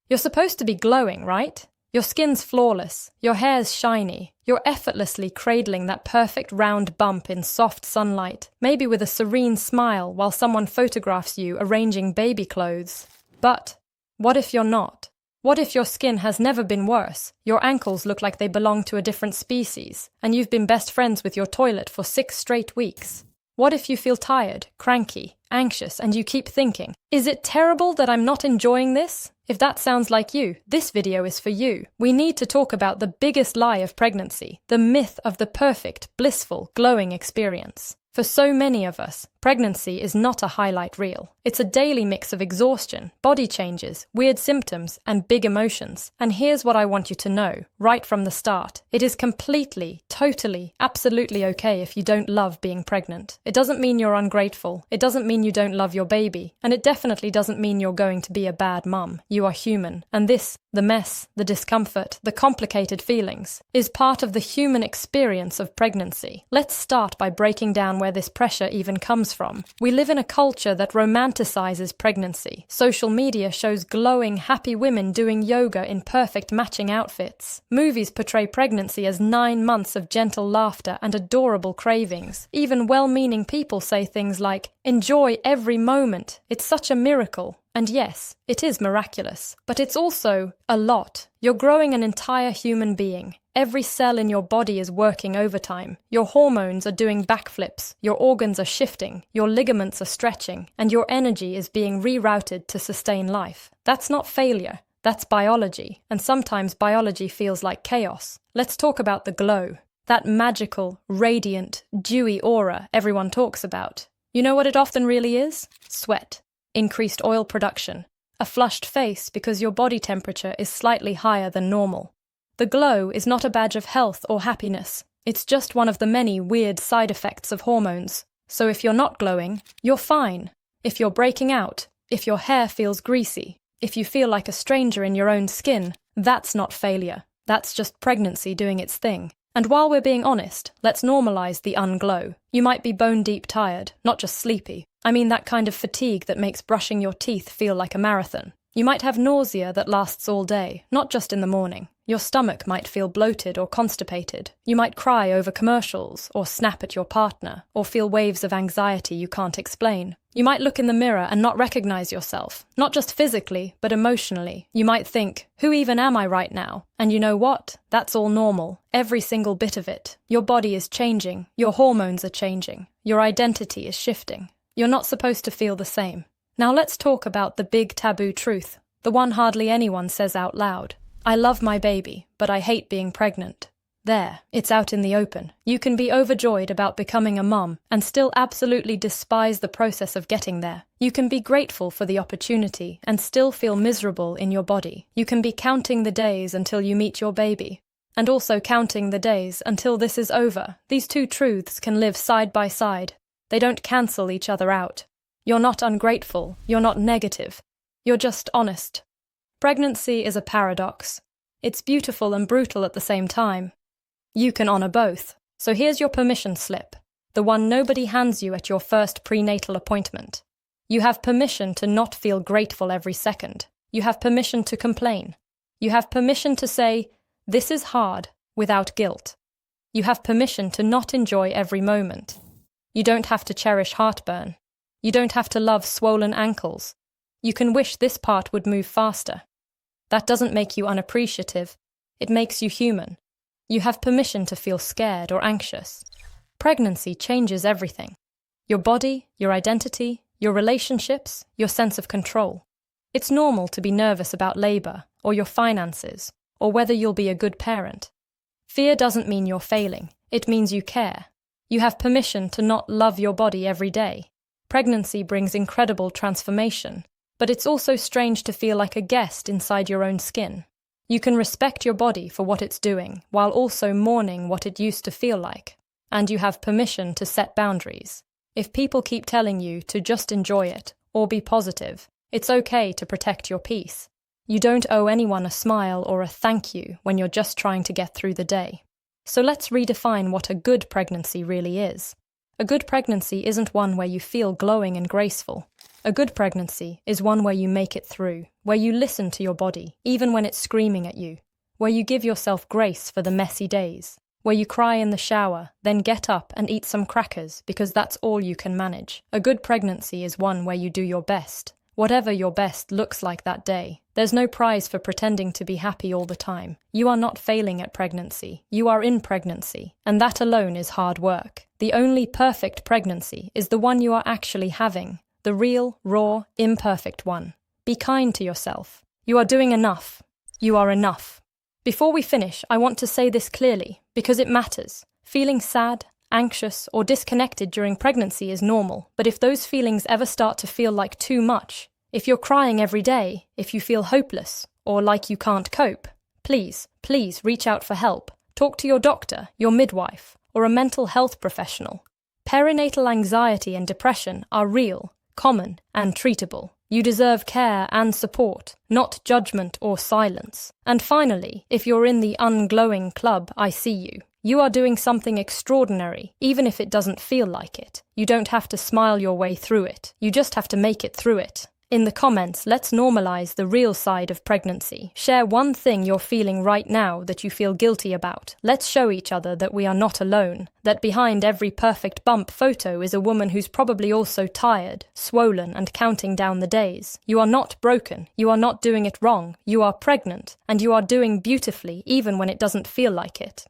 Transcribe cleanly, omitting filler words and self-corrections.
You're supposed to be glowing, right? Your skin's flawless, your hair's shiny, you're effortlessly cradling that perfect round bump in soft sunlight, maybe with a serene smile while someone photographs you arranging baby clothes. But what if you're not? What if your skin has never been worse, your ankles look like they belong to a different species, and you've been best friends with your toilet for 6 straight weeks? What if you feel tired, cranky, anxious, and you keep thinking, is it terrible that I'm not enjoying this? If that sounds like you, this video is for you. We need to talk about the biggest lie of pregnancy, the myth of the perfect, blissful, glowing experience. For so many of us, pregnancy is not a highlight reel. It's a daily mix of exhaustion, body changes, weird symptoms, and big emotions. And here's what I want you to know, right from the start. It is completely, totally, absolutely okay if you don't love being pregnant. It doesn't mean you're ungrateful. It doesn't mean you don't love your baby. And it definitely doesn't mean you're going to be a bad mum. You are human. And this, the mess, the discomfort, the complicated feelings, is part of the human experience of pregnancy. Let's start by breaking down where this pressure even comes from. We live in a culture that romanticizes pregnancy. Social media shows glowing, happy women doing yoga in perfect matching outfits. Movies portray pregnancy as 9 months of gentle laughter and adorable cravings. Even well-meaning people say things like, "Enjoy every moment. It's such a miracle." And yes, it is miraculous, but it's also a lot. You're growing an entire human being. Every cell in your body is working overtime. Your hormones are doing backflips, your organs are shifting, your ligaments are stretching, and your energy is being rerouted to sustain life. That's not failure. That's biology, and sometimes biology feels like chaos. Let's talk about the glow. That magical, radiant, dewy aura everyone talks about. You know what it often really is? Sweat. Increased oil production, a flushed face because your body temperature is slightly higher than normal. The glow is not a badge of health or happiness. It's just one of the many weird side effects of hormones. So if you're not glowing, you're fine. If you're breaking out, if your hair feels greasy, if you feel like a stranger in your own skin, that's not failure. That's just pregnancy doing its thing. And while we're being honest, let's normalize the unglow. You might be bone-deep tired, not just sleepy. I mean that kind of fatigue that makes brushing your teeth feel like a marathon. You might have nausea that lasts all day, not just in the morning. Your stomach might feel bloated or constipated. You might cry over commercials, or snap at your partner, or feel waves of anxiety you can't explain. You might look in the mirror and not recognize yourself, not just physically, but emotionally. You might think, who even am I right now? And you know what? That's all normal. Every single bit of it. Your body is changing. Your hormones are changing. Your identity is shifting. You're not supposed to feel the same. Now let's talk about the big taboo truth, the one hardly anyone says out loud. I love my baby, but I hate being pregnant. There, it's out in the open. You can be overjoyed about becoming a mum and still absolutely despise the process of getting there. You can be grateful for the opportunity and still feel miserable in your body. You can be counting the days until you meet your baby, and also counting the days until this is over. These two truths can live side by side. They don't cancel each other out. You're not ungrateful, you're not negative, you're just honest. Pregnancy is a paradox. It's beautiful and brutal at the same time. You can honor both. So here's your permission slip, the one nobody hands you at your first prenatal appointment. You have permission to not feel grateful every second. You have permission to complain. You have permission to say, this is hard, without guilt. You have permission to not enjoy every moment. You don't have to cherish heartburn. You don't have to love swollen ankles. You can wish this part would move faster. That doesn't make you unappreciative. It makes you human. You have permission to feel scared or anxious. Pregnancy changes everything. Your body, your identity, your relationships, your sense of control. It's normal to be nervous about labor, or your finances, or whether you'll be a good parent. Fear doesn't mean you're failing. It means you care. You have permission to not love your body every day. Pregnancy brings incredible transformation, but it's also strange to feel like a guest inside your own skin. You can respect your body for what it's doing, while also mourning what it used to feel like. And you have permission to set boundaries. If people keep telling you to just enjoy it, or be positive, it's okay to protect your peace. You don't owe anyone a smile or a thank you when you're just trying to get through the day. So let's redefine what a good pregnancy really is. A good pregnancy isn't one where you feel glowing and graceful. A good pregnancy is one where you make it through, where you listen to your body, even when it's screaming at you, where you give yourself grace for the messy days, where you cry in the shower, then get up and eat some crackers because that's all you can manage. A good pregnancy is one where you do your best, whatever your best looks like that day. There's no prize for pretending to be happy all the time. You are not failing at pregnancy. You are in pregnancy, and that alone is hard work. The only perfect pregnancy is the one you are actually having, the real, raw, imperfect one. Be kind to yourself. You are doing enough. You are enough. Before we finish, I want to say this clearly, because it matters. Feeling sad, anxious, or disconnected during pregnancy is normal, but if those feelings ever start to feel like too much, if you're crying every day, if you feel hopeless, or like you can't cope, please reach out for help. Talk to your doctor, your midwife, or a mental health professional. Perinatal anxiety and depression are real, common, and treatable. You deserve care and support, not judgment or silence. And finally, if you're in the unglowing club, I see you. You are doing something extraordinary, even if it doesn't feel like it. You don't have to smile your way through it. You just have to make it through it. In the comments, let's normalize the real side of pregnancy. Share one thing you're feeling right now that you feel guilty about. Let's show each other that we are not alone, that behind every perfect bump photo is a woman who's probably also tired, swollen, and counting down the days. You are not broken. You are not doing it wrong. You are pregnant, and you are doing beautifully even when it doesn't feel like it.